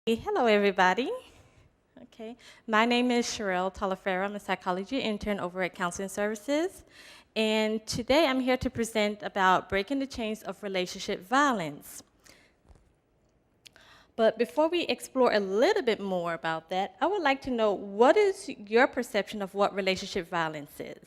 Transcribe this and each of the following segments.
Hello, everybody. Okay, my name is Sherelle Talafera. I'm a psychology intern over at Counseling Services, and today I'm here to present about breaking the chains of relationship violence. But before we explore a little bit more about that, I would like to know what is your perception of what relationship violence is?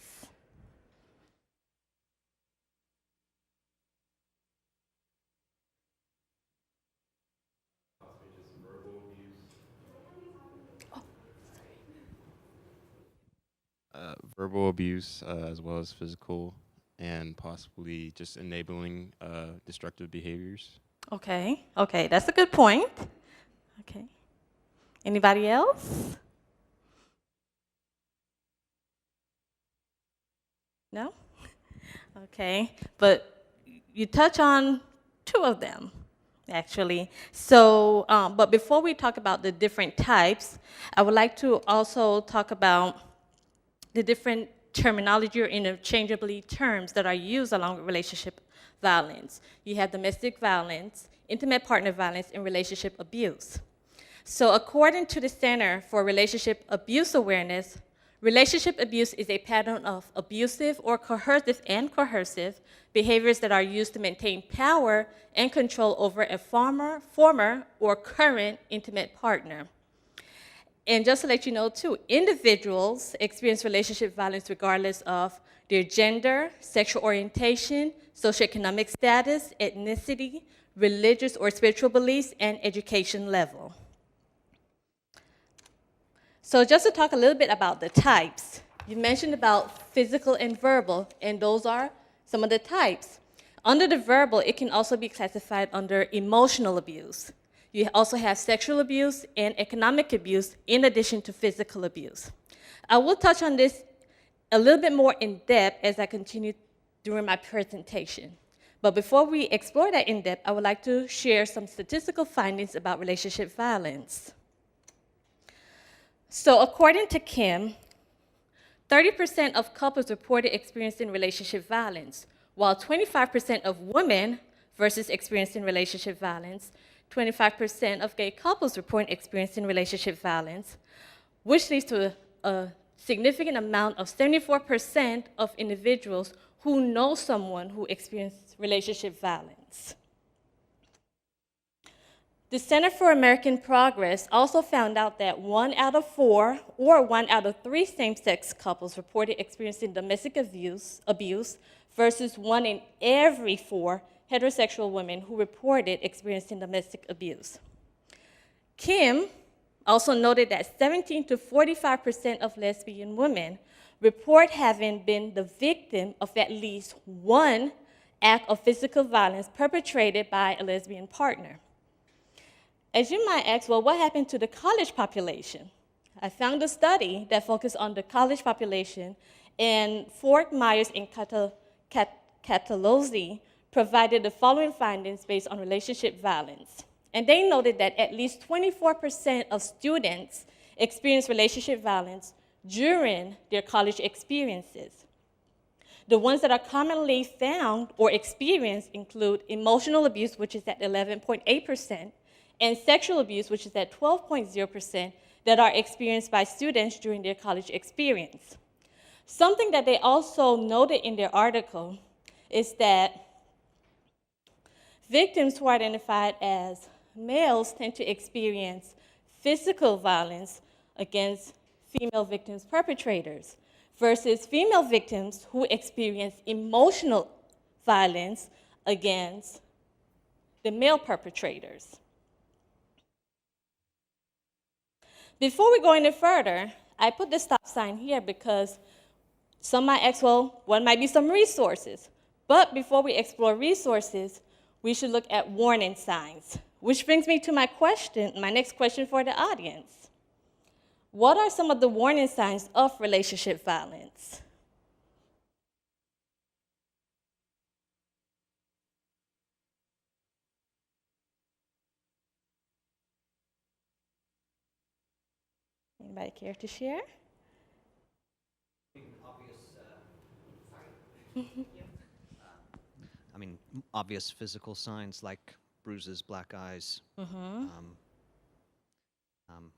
Verbal abuse as well as physical, and possibly just enabling destructive behaviors. Okay, that's a good point. Okay, anybody else? No? Okay, but you touch on two of them, actually. So, but before we talk about the different types, I would like to also talk about the different terminology or interchangeably terms that are used along with relationship violence. You have domestic violence, intimate partner violence, and relationship abuse. So, according to the Center for Relationship Abuse Awareness, relationship abuse is a pattern of abusive or coercive behaviors that are used to maintain power and control over a former or current intimate partner. And just to let you know, too, individuals experience relationship violence regardless of their gender, sexual orientation, socioeconomic status, ethnicity, religious or spiritual beliefs, and education level. So just to talk a little bit about the types, you mentioned about physical and verbal, and those are some of the types. Under the verbal, it can also be classified under emotional abuse. You also have sexual abuse and economic abuse in addition to physical abuse. I will touch on this a little bit more in depth as I continue during my presentation. But before we explore that in depth, I would like to share some statistical findings about relationship violence. So according to Kim, 30% of couples reported experiencing relationship violence, while 25% of women versus experiencing relationship violence, 25% of gay couples report experiencing relationship violence, which leads to a significant amount of 74% of individuals who know someone who experienced relationship violence. The Center for American Progress also found out that 1 out of 4 or 1 out of 3 same-sex couples reported experiencing domestic abuse versus 1 in every 4 heterosexual women who reported experiencing domestic abuse. Kim also noted that 17 to 45% of lesbian women report having been the victim of at least one act of physical violence perpetrated by a lesbian partner. As you might ask, well, what happened to the college population? I found a study that focused on the college population, and Fort Myers and Catalozzi provided the following findings based on relationship violence. And they noted that at least 24% of students experience relationship violence during their college experiences. The ones that are commonly found or experienced include emotional abuse, which is at 11.8%, and sexual abuse, which is at 12.0%, that are experienced by students during their college experience. Something that they also noted in their article is that victims who are identified as males tend to experience physical violence against female victims perpetrators versus female victims who experience emotional violence against the male perpetrators. Before we go any further, I put the stop sign here because some might ask, well, what might be some resources? But before we explore resources, we should look at warning signs, which brings me to my next question for the audience. What are some of the warning signs of relationship violence? Anybody care to share? I mean, obvious physical signs like bruises, black eyes, um,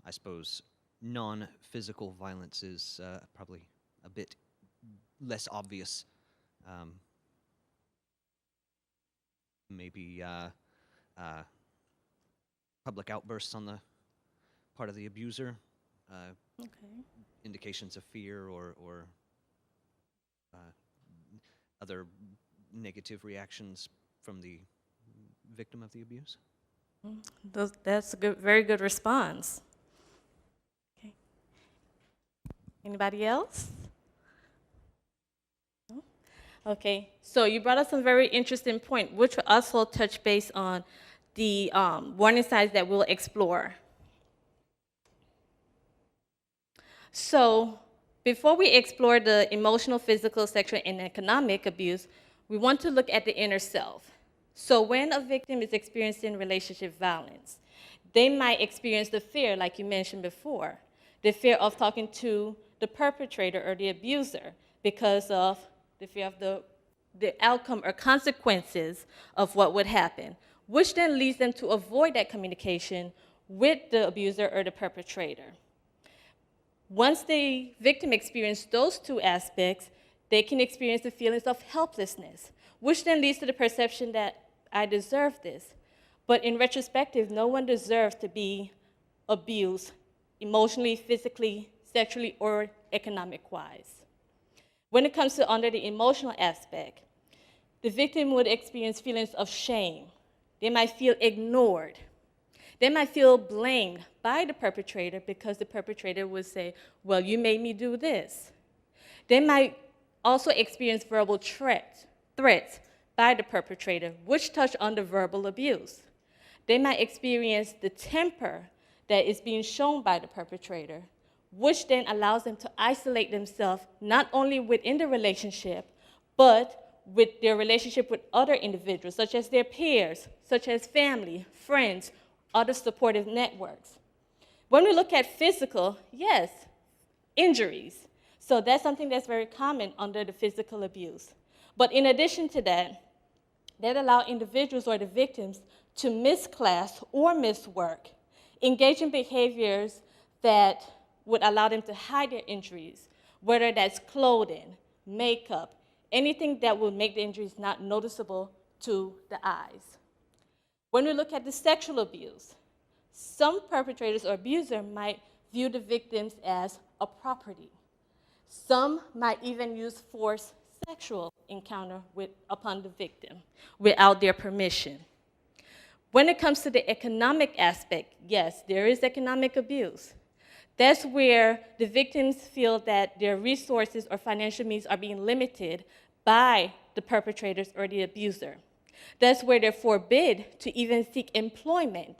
I suppose non-physical violence is probably a bit less obvious. Maybe public outbursts on the part of the abuser, Okay. indications of fear or other negative reactions from the victim of the abuse. That's a good, very good response. Okay. Anybody else? No? Okay, so you brought up some very interesting point, which will also touch base on the warning signs that we'll explore. So before we explore the emotional, physical, sexual, and economic abuse, we want to look at the inner self. So when a victim is experiencing relationship violence, they might experience the fear, like you mentioned before, the fear of talking to the perpetrator or the abuser because of the fear of the outcome or consequences of what would happen, which then leads them to avoid that communication with the abuser or the perpetrator. Once the victim experiences those two aspects, they can experience the feelings of helplessness, which then leads to the perception that I deserve this. But in retrospective, no one deserves to be abused emotionally, physically, sexually, or economic-wise. When it comes to under the emotional aspect, the victim would experience feelings of shame. They might feel ignored. They might feel blamed by the perpetrator because the perpetrator would say, well, you made me do this. They might also experience verbal threats by the perpetrator, which touch on the verbal abuse. They might experience the temper that is being shown by the perpetrator, which then allows them to isolate themselves not only within the relationship, but with their relationship with other individuals, such as their peers, such as family, friends, other supportive networks. When we look at physical, yes, injuries. So that's something that's very common under the physical abuse. But in addition to that, that allow individuals or the victims to miss class or miss work, engage in behaviors that would allow them to hide their injuries, whether that's clothing, makeup, anything that will make the injuries not noticeable to the eyes. When we look at the sexual abuse, some perpetrators or abusers might view the victims as a property. Some might even use forced sexual encounter upon the victim without their permission. When it comes to the economic aspect, yes, there is economic abuse. That's where the victims feel that their resources or financial means are being limited by the perpetrators or the abuser. That's where they're forbid to even seek employment,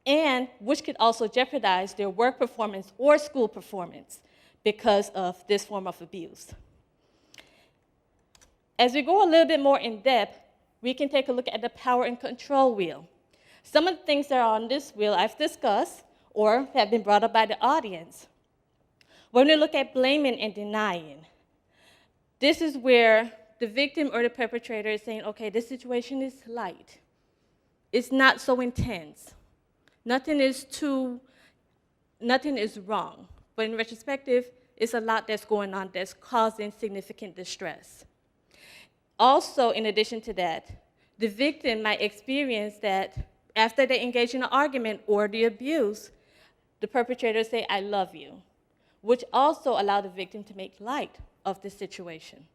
and which could also jeopardize their work performance or school performance because of this form of abuse. As we go a little bit more in depth, we can take a look at the power and control wheel. Some of the things that are on this wheel I've discussed or have been brought up by the audience. When we look at blaming and denying, this is where the victim or the perpetrator is saying, okay, this situation is light. It's not so intense. Nothing is wrong. But in retrospective, it's a lot that's going on that's causing significant distress. Also, in addition to that, the victim might experience that after they engage in an argument or the abuse, the perpetrator say, I love you, which also allow the victim to make light of the situation.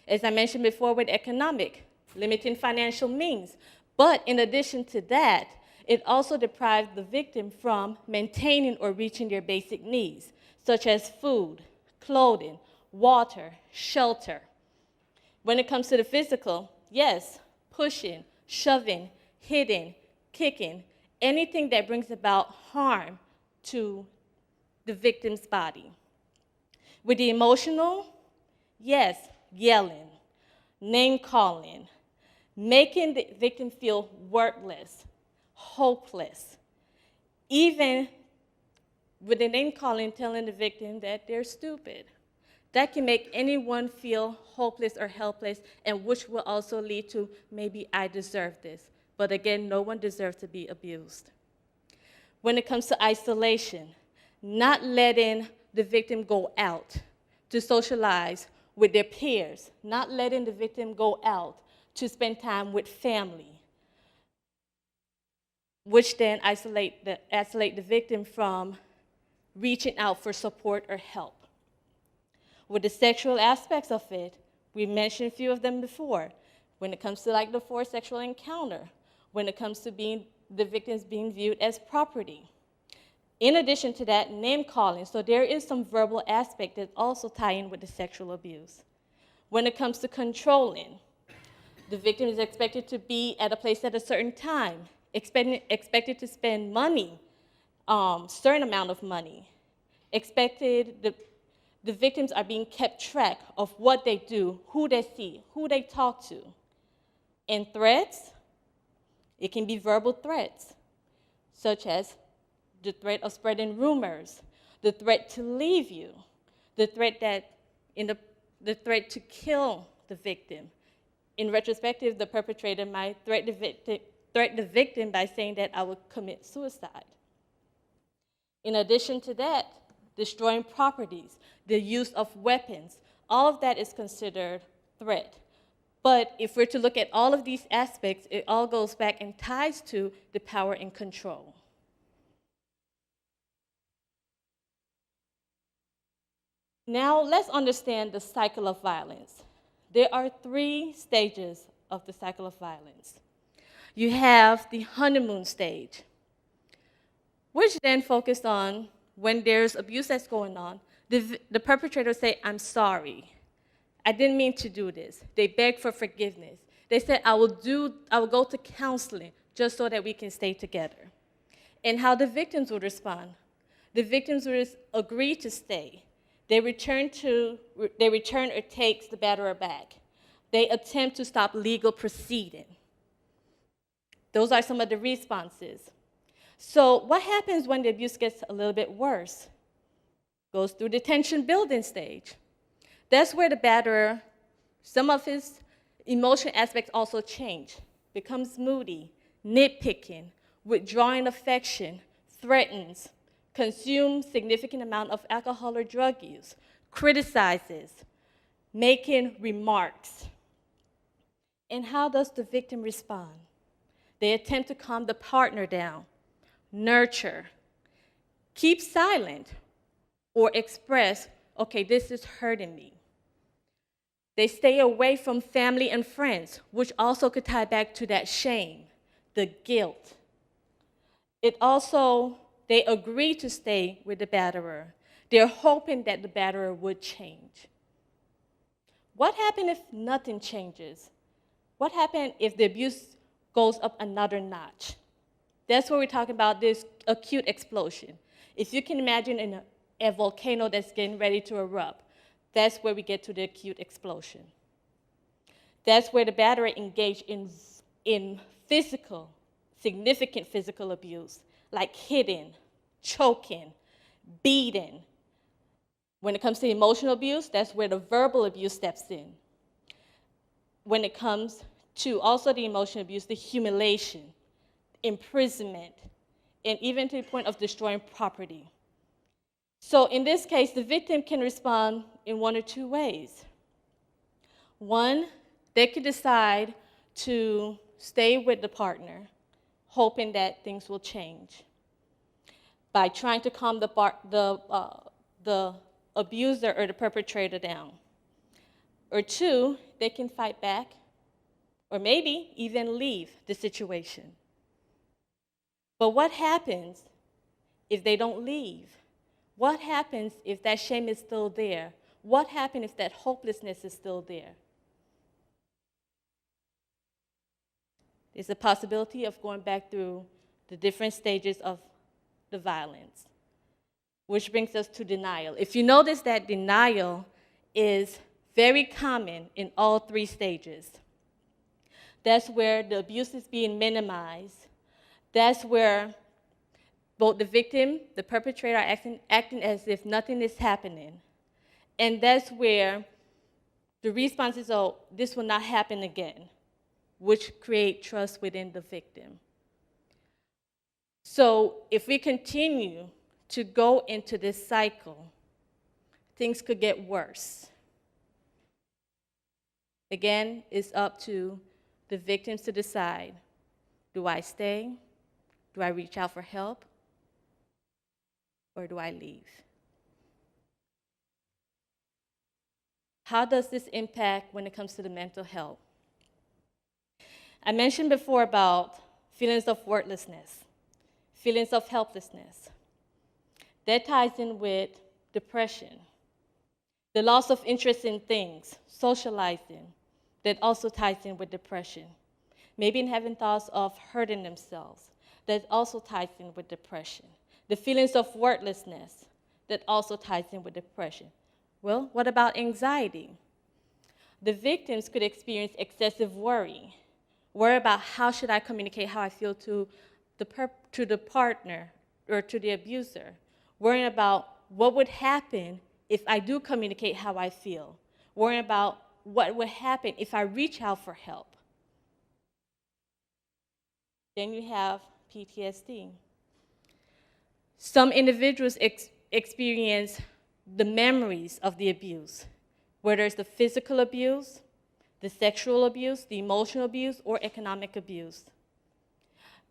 As I mentioned before with economic, limiting financial means. But in addition to that, it also deprives the victim from maintaining or reaching their basic needs, such as food, clothing, water, shelter. When it comes to the physical, yes, pushing, shoving, hitting, kicking, anything that brings about harm to the victim's body. With the emotional, yes, yelling, name-calling, making the victim feel worthless, hopeless. Even with the name-calling, telling the victim that they're stupid. That can make anyone feel hopeless or helpless, and which will also lead to maybe I deserve this. But again, no one deserves to be abused. when it comes to isolation, not letting the victim go out to socialize with their peers, not letting the victim go out to spend time with family, which then isolate the victim from reaching out for support or help. With the sexual aspects of it, we mentioned a few of them before. When it comes to like the forced sexual encounter, when it comes to the victims being viewed as property. In addition to that, name calling. So there is some verbal aspect that also tie in with the sexual abuse. When it comes to controlling, the victim is expected to be at a place at a certain time, expected to spend money, certain amount of money. The victims are being kept track of what they do, who they see, who they talk to. And threats, it can be verbal threats, such as the threat of spreading rumors, the threat to leave you, the threat the threat to kill the victim. In retrospective, the perpetrator might threat the victim by saying that I will commit suicide. In addition to that, destroying properties, the use of weapons, all of that is considered threat. But if we're to look at all of these aspects, it all goes back and ties to the power and control. Now let's understand the cycle of violence. There are 3 stages of the cycle of violence. You have the honeymoon stage, which then focused on when there's abuse that's going on, the perpetrator say, I'm sorry. I didn't mean to do this. They beg for forgiveness. They said, I will go to counseling just so that we can stay together. And how the victims would respond. The victims would agree to stay. They return or takes the batterer back. They attempt to stop legal proceeding. Those are some of the responses. So what happens when the abuse gets a little bit worse? Goes through the tension building stage. That's where the batterer, some of his emotional aspects also change, becomes moody, nitpicking, withdrawing affection, threatens, consumes significant amount of alcohol or drug use, criticizes, making remarks. And how does the victim respond? They attempt to calm the partner down, nurture, keep silent, or express, okay, this is hurting me. They stay away from family and friends, which also could tie back to that shame, the guilt. They agree to stay with the batterer. They're hoping that the batterer would change. What happens if nothing changes? What happens if the abuse goes up another notch? That's where we're talking about this acute explosion. If you can imagine a volcano that's getting ready to erupt, that's where we get to the acute explosion. That's where the batterer engaged in significant physical abuse, like hitting, choking, beating. When it comes to emotional abuse, that's where the verbal abuse steps in. When it comes to also the emotional abuse, the humiliation, imprisonment, and even to the point of destroying property. So in this case, the victim can respond in 1 or 2 ways. One, they could decide to stay with the partner, hoping that things will change, by trying to calm the abuser or the perpetrator down. Or 2, they can fight back, or maybe even leave the situation. But what happens if they don't leave? What happens if that shame is still there? What happens if that hopelessness is still there? There's a possibility of going back through the different stages of the violence, which brings us to denial. If you notice that denial is very common in all 3 stages. That's where the abuse is being minimized. That's where both the victim, the perpetrator are acting as if nothing is happening. And that's where the response is, oh, this will not happen again, which create trust within the victim. So if we continue to go into this cycle, things could get worse. Again, it's up to the victims to decide, do I stay? Do I reach out for help? Or do I leave? How does this impact when it comes to the mental health? I mentioned before about feelings of worthlessness, feelings of helplessness. That ties in with depression, the loss of interest in things, socializing, that also ties in with depression. Maybe in having thoughts of hurting themselves, that also ties in with depression. The feelings of worthlessness, that also ties in with depression. Well, what about anxiety? The victims could experience excessive worry about how should I communicate how I feel to the partner or to the abuser, worrying about what would happen if I do communicate how I feel, worrying about what would happen if I reach out for help. Then you have PTSD. Some individuals experience the memories of the abuse, whether it's the physical abuse, the sexual abuse, the emotional abuse, or economic abuse.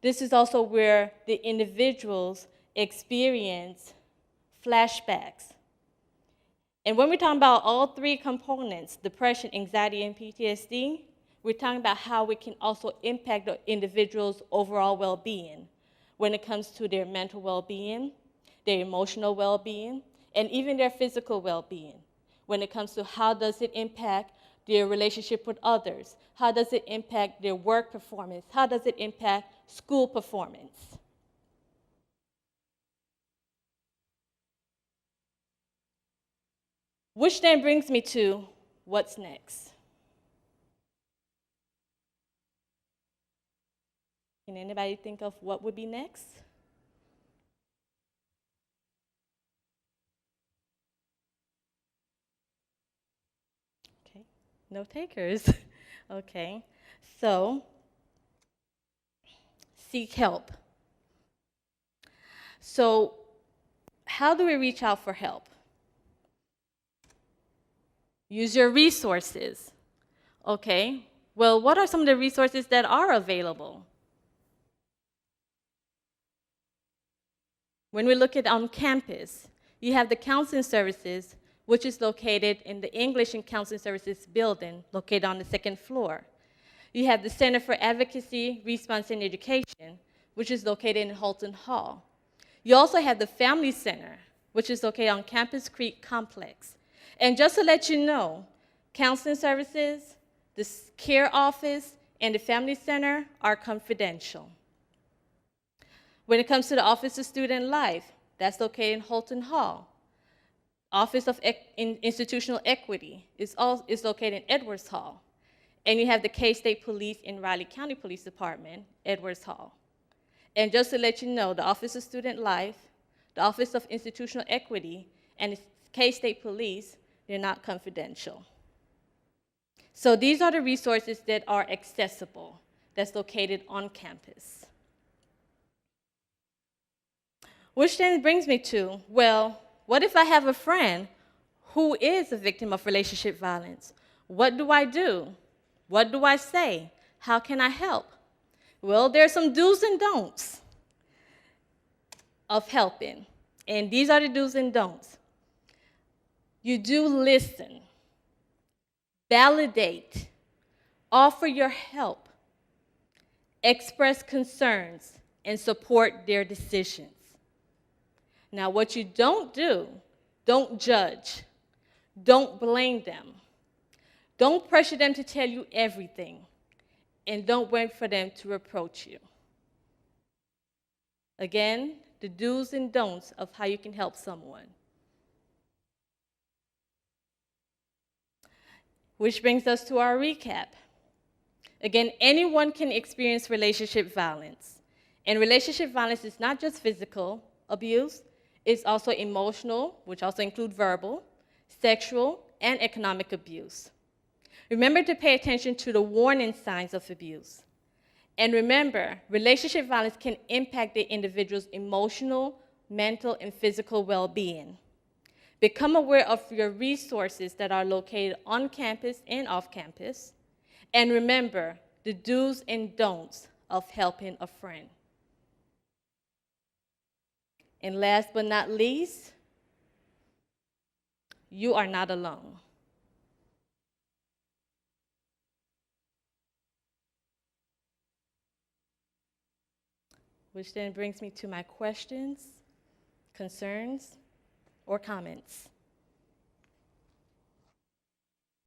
This is also where the individuals experience flashbacks. And when we're talking about all three components, depression, anxiety, and PTSD, we're talking about how it can also impact the individual's overall well-being when it comes to their mental well-being, their emotional well-being, and even their physical well-being. When it comes to how does it impact their relationship with others, how does it impact their work performance, how does it impact school performance. Which then brings me to what's next. Can anybody think of what would be next? Okay, no takers. Okay, so seek help. So how do we reach out for help? Use your resources. Okay, well, what are some of the resources that are available? When we look at on campus, you have the counseling services, which is located in the English and Counseling Services building, located on the second floor. You have the Center for Advocacy, Response, and Education, which is located in Holton Hall. You also have the Family Center, which is located on Campus Creek Complex. And just to let you know, counseling services, the care office, and the Family Center are confidential. When it comes to the Office of Student Life, that's located in Holton Hall. Office of Institutional Equity is located in Edwards Hall. And you have the K-State Police in Riley County Police Department, Edwards Hall. And just to let you know, the Office of Student Life, the Office of Institutional Equity, and the K-State Police, they're not confidential. So these are the resources that are accessible, that's located on campus. Which then brings me to, well, what if I have a friend who is a victim of relationship violence? What do I do? What do I say? How can I help? Well, there are some do's and don'ts of helping. And these are the do's and don'ts. You do listen, validate, offer your help, express concerns, and support their decisions. Now, what you don't do, don't judge. Don't blame them. Don't pressure them to tell you everything. And don't wait for them to reproach you. Again, the do's and don'ts of how you can help someone. Which brings us to our recap. Again, anyone can experience relationship violence. And relationship violence is not just physical abuse, it's also emotional, which also include verbal, sexual, and economic abuse. Remember to pay attention to the warning signs of abuse. And remember, relationship violence can impact the individual's emotional, mental, and physical well-being. Become aware of your resources that are located on campus and off campus. And remember the do's and don'ts of helping a friend. And last but not least, you are not alone. Which then brings me to my questions, concerns, or comments.